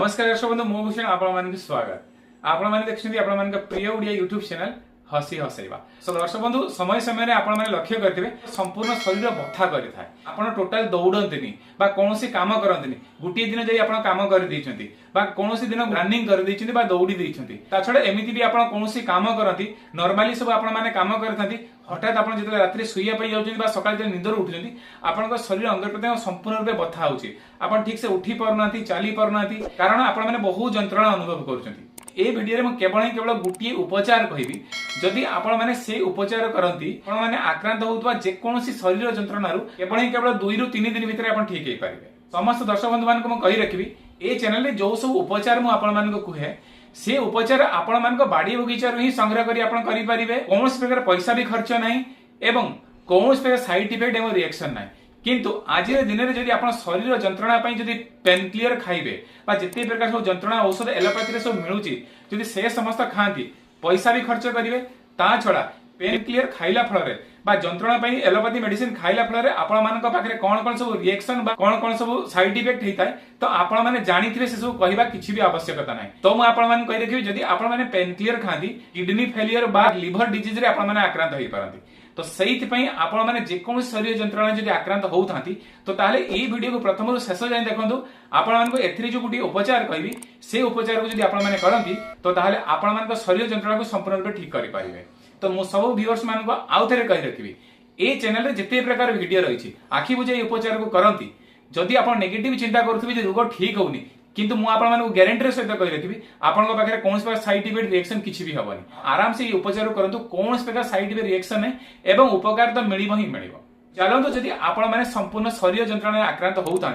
नमस्कार दर्शक बंधु मो भूषण आपण स्वागत आपण देखते प्रिय ओडिया यूट्यूब चैनल हसी हसैवा। सो दर्शक बंधु समय समय आपण मैंने लक्ष्य करेंगे संपूर्ण शरीर बथा करें आप टोटाल दौड़ती कौन काम करते गोटे दिन जाए आप कम कर कौन दिन रनिंग कर दौड़ी छड़ा एमती भी आप कौन काम करती नॉर्मली सब आपने काम करते हठात आप जो रात शुआपाई जाऊँच सका निदर उठुंट आपंक शरीर अंग प्रत्यंग संपूर्ण रूप बथा होची आप ठीक से उठी पारना चली पारना कारण आपण बहुत जंत्रणा अनुभव कर भिडियो केवल गोटे उपचार कहबी जदि आपण मैंने से उपचार करती मैंने आक्रांत होता जेकोसी शरीर जंत्रणा केवल 2 ରୁ 3 दिन भितर आप ठीक हो पारे। समस्त दर्शक बंधु मान कही रखी ए चैनल रे जो सब उपचार मुझे कहे से उपचार आपण मान बाड़ी बगीचा ही संग्रह करें कौन प्रकार पैसा भी खर्च ना एवं कौन प्रकार साइड इफेक्ट एवं रिएक्शन ना किंतु आज दिन में जब आप शरीर जंत्रणा जब पेन क्लियर खाइबे जिते प्रकार सब जंत्रणा औषध एलोपैथी सब मिलूँ से समस्त खाती पैसा भी खर्च करेंगे ता छड़ा पेन क्लियर खाइला फल जंत्रणा एलोपैथी मेडिसिन खाइला फल आपण पाखे कौन कौन सब रिएक्शन कौन कौन सब साइड इफेक्ट होता है तो आपण मैंने जानी थे से सब कहवा किसी भी आवश्यकता ना तो मुझे कही रखी जदि आपण मैंने पेन क्लियर खाती किडनी फेलियर बा लिवर डिजीज रे आपण मैंने आक्रांत हो पारती तो से आपण मैंने जेको शरीर जंत्रणा जब आक्रांत होता तो ताले ये वीडियो को प्रथम शेष जाए देखो आपण एथि जो गोटे उपचार कहबी से उपचार को जब आपण मैंने करती तो ताले आपण मान शरीर जंत्रणा को संपूर्ण रूप ठीक करें। तो मु सब व्यूअर्स मान आउ थे कही रखी ए चैनल रे जिते प्रकार वीडियो रही आखि बुझे उपचार को करती जदि आप नेगेटिव चिंता करुवे रोग ठीक होनी किंतु मुझे ग्यारंटी सहित कही रखी आपन पाखे कौन प्रकार साइड इफेक्ट रिएक्शन किसी भी हेनी आराम से उपचार करूँ कौन प्रकार साइड इफेक्ट रिएक्शन है एवं उपकार तो मिल ही मिल चलते जदि आपण मैंने संपूर्ण शरीर जंत्रणा आक्रांत होता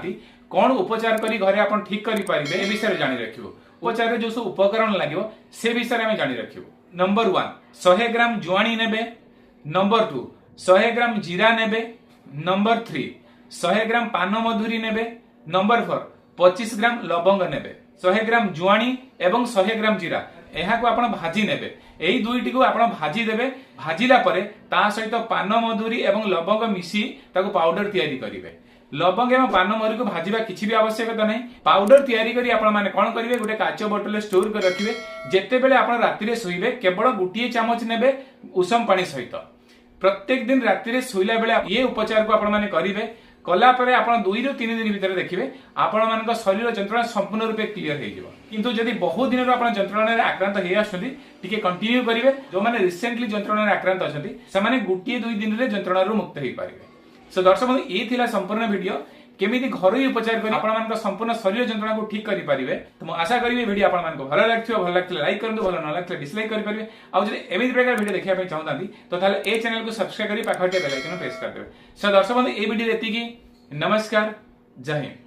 कौन उपचार करी घरे आप ठीक करेंगे ए विषय जानी रखियो उपचार जो सब उपकरण लगे से विषय में जानी रखियो। नंबर 1 100 ग्राम जुआणी नेबे। नंबर 2 100 ग्राम जीरा नेबे। नंबर 3 100 ग्राम पान मधुरी नेबे। नंबर 4 25 ग्राम लवंग नेबे। 100 ग्राम जुआणी एवं 100 ग्राम जीरा यहाँ को आपण भाजी नेबे यही दुईटी को आपण भाजी देबे भाजिला परे ता सहित पान मधुरी एवं लवंग मिसी ताको पाउडर तैयारी करिवे। लवंग एवं पान मधुरी को भाजिबा किछि भी आवश्यकता नहीं पाउडर तैयारी करी आपण माने कोन करिवे गोटे काचो बोतल स्टोर कर रखिवे जेते बेले आपण राति रे सोइबे केवल गुटिए चामच नेबे उषम पानी सहित प्रत्येक दिन राति रे सोइला बेले ये उपचार को आपण माने करिवे कला परे आपण 2 ରୁ 3 दिन भितर देखिबे आपण मानक शरीर जंत्रणा संपूर्ण रूपे क्लियर हो जिवो। किंतु जदि बहुत दिन आपण जंत्रणा रे आक्रांत हे आछथि टिके कंटिन्यू करिवे जो माने रिसेंटली जंत्रणा रे आक्रांत अछथि से माने गुटिए 2 दिन रे जंत्रणा रो मुक्त हे पारिबे। सो दर्शक बंधु ये थिला संपूर्ण वीडियो केमिति घरोई उपचार करी आपण मानक संपूर्ण शरीर जंत्रणा को ठीक करि पारिबे। तो मु आशा करिवे वीडियो आपण मानक भलो लागथियो लाइक करंतु भलो न लागथिले डिसलाइक करि पारिबे आ जदि एमिति प्रकार वीडियो देखिया पय चाहतांती तो ताले ए चैनल को सब्सक्राइब करी पाखटे बेल आइकन प्रेस कर देबे। सो दर्शक बंधु ए वीडियो एतिकी नमस्कार जय हिंद।